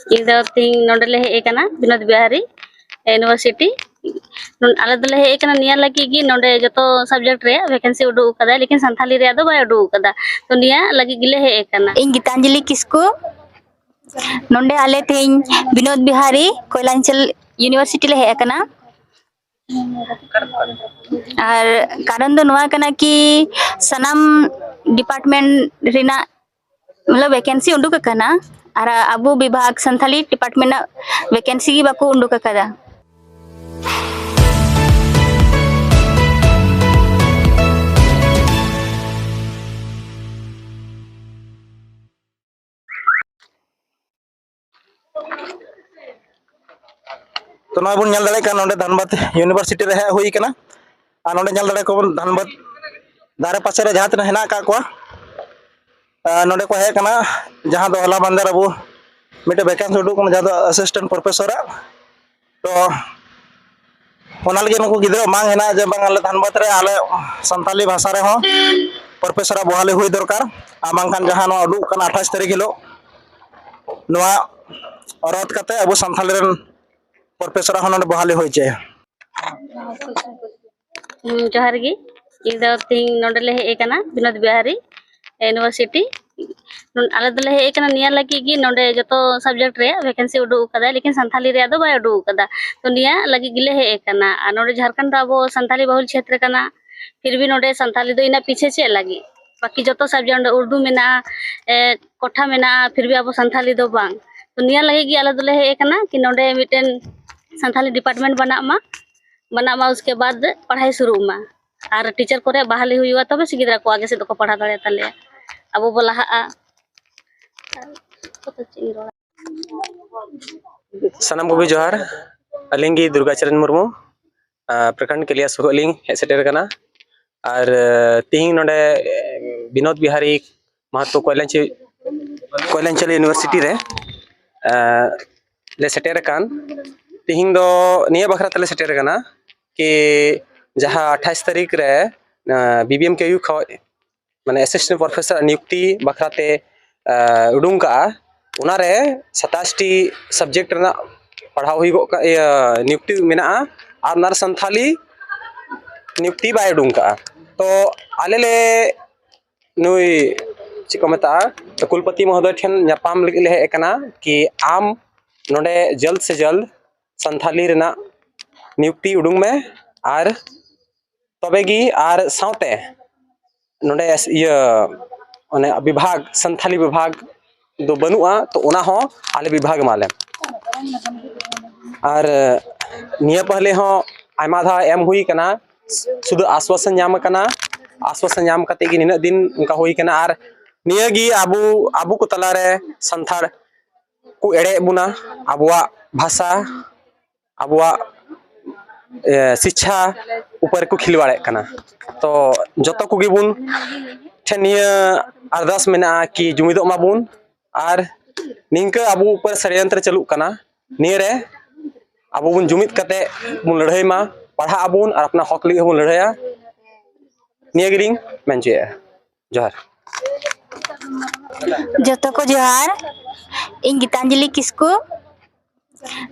ᱤᱧ ᱫᱚ ᱛᱤᱦᱤᱧ ᱱᱚᱰᱮ ᱞᱮ ᱦᱮᱡ ᱟᱠᱟᱱᱟ ᱵᱤᱱᱳᱫ ᱵᱤᱦᱟᱨᱤ यूनिवर्सिटी आले दले हे एकना निया लगी गी नोडे जतो सब्जेक्ट रे वैकेंसी उडू कदा लेकिन संथाली रे दो बाय उडू कदा तो निया लगी गिले हे एकना इन गीतांजलि किसको नोंडे आले तेज विनोद बिहारी कोयलांचल यूनिवर्सिटी ले हे कना और कारण दो नोआ कना कि सनाम डिपार्टमेंट रिना मतलब वैकेंसी उडूक कना और अबू विभाग संथाली डिपार्टमेंट वैकेंसी की बाको उडूक कदा तो नॉय बन दड़े का नोडे धनबाद यूनिवर्सिटी रे हुई कना आ नोडे दड़े को धनबाद दारे पासे रे जहां तना हेना का को नोडे को हे कना जहां दो हला बंदर अबू मिटे वैकेंसी उडू को जहां दो असिस्टेंट प्रोफेसर तो ओना लगे नको गिद्रो मांग हेना जे बांग आले धनबाद रे आले संताली भाषा रे हो प्रोफेसर बहाली हुई दरकार आ बांखान जहां नो उडू कना 28 तारीख हिलो नोआ औरत कते अबू संथाली रेन प्रोफेसर हन बहाली होई चे जोहार गी इन दो तिहिन नोडे ले हे एकना विनोद बिहारी यूनिवर्सिटी आले दले हे एकना निया लगी गी नोडे जतो सब्जेक्ट रे वैकेंसी उडू कदा लेकिन संथाली रे दो बाय उडू कदा तो निया लगी गिले हे एकना आ नोडे झारखंड अबो संथाली बहुल क्षेत्र कना फिर भी नोडे संथाली दो इना पीछे चे लगी बाकी जतो सब्जेक्ट उर्दू मेना कोठा मेना फिर भी अबो संथाली दो बांग तो निया लगी गी आले दले हे एकना कि नोडे मिटेन संथाली डिपार्टमेंट बना मा उसके बाद पढ़ाई शुरू मा और टीचर को बहाली हुआ तब से गिद्रा को आगे से तो पढ़ा दाड़े तले अब बोला सनम को भी जोहार अलिंगी दुर्गाचरण मुर्मू प्रखंड के लिए सुरलिंग हेसेटर कना और तिहिंग नोडे विनोद बिहारी महतो कोयलांचल यूनिवर्सिटी रे ले सेटर कान तिहिंग दो निया बखरा तले सेटर कना कि जहाँ 28 तारीख रे बीबीएम के यू माने असिस्टेंट प्रोफेसर नियुक्ति बखराते उडूंग का उनारे 27 टी सब्जेक्ट रना पढ़ाव हुई गो नियुक्ति मेना और नार संथाली नियुक्ति बाय उडूंग का तो आले ले नुई चिको मता तो कुलपति महोदय ठन न्यापाम लगे ले एकना कि आम नोडे जल्द से जल्द संथाली रना नियुक्ति उडूंग में और तबेगी और साउते नोडे ये विभाग संथाली विभाग दो बनुआ तो उना हो आले विभाग माले और निया पहले हो आयमा धा एम हुई कना सुदु आश्वासन नाम कना आश्वासन नाम कते कि निना दिन उनका हुई कना और निया गी आबू को तलारे संथाल को एड़े बुना आबुआ भाषा आबुआ शिक्षा ऊपर को खिलवाड़े कना तो जतो को गिबुन ठेनिया अरदास मेना कि जुमिदो माबुन और निंका अबू ऊपर षड्यंत्र चलू कना निरे अबू बुन जुमिद कते बुन लड़ाई मा पढ़ा अबुन और अपना हक लिए बुन लड़ाया नियगिरिंग मेंचे जोहार जतो को जोहार इन गीतांजलि किसको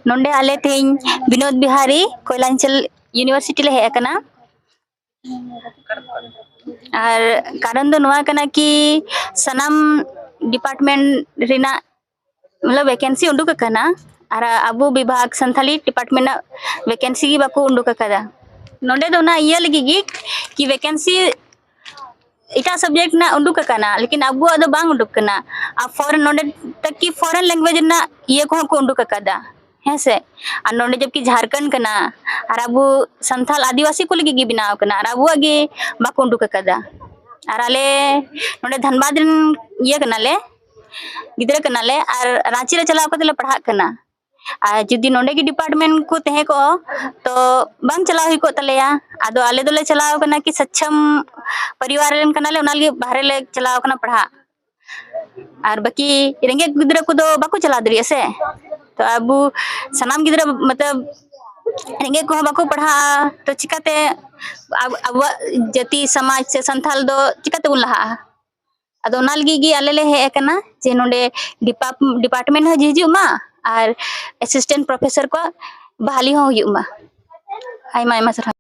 नोंडे आले तेज विनोद बिहारी कोयलांचल यूनिवर्सिटी ले हे कना और कारण दो नोआ कना कि सनाम डिपार्टमेंट रिना मतलब वैकेंसी उडूक कना और अबू विभाग संथाली डिपार्टमेंट वैकेंसी की बाको उडूक कदा नोंडे दो ना ये लगी गी कि वैकेंसी इटा सब्जेक्ट ना उडूक कना लेकिन अबू दो बांग उडूक कना अब फॉरेन नोंडे तक की फॉरेन लैंग्वेज ना ये को उडूक कदा है से और नोंडे जबकि झारखंड कना और अबू संथाल आदिवासी को लगी बनाव कना और अबू आगे बाको उडूक कदा और आले नोंडे धनबाद ये कना ले गिद्रा कना ले और रांची रे चलाव कते ले पढ़ा कना और जुदी नोंडे की डिपार्टमेंट को तहे को तो बांग चलाव ही को तलेया आदो आले दोले चलाव कना कि सक्षम परिवार रेन कना ले उनाल बाहरे ले चलाव कना पढ़ा और बाकी रेंगे गिद्रा को दो बाको चला दरिया से तो अबू सनाम गिद्रा मतलब रेंगे को बाको पढ़ा तो चिकाते अब जाति समाज से संथाल दो चिकाते उलहा अदो नाल गी आले ले हे कना जे नोंडे डिपार्टमेंट ह हिजू मा और असिस्टेंट प्रोफेसर को बहाली हो हुयुग मा। आयमा आयमा सारहाव।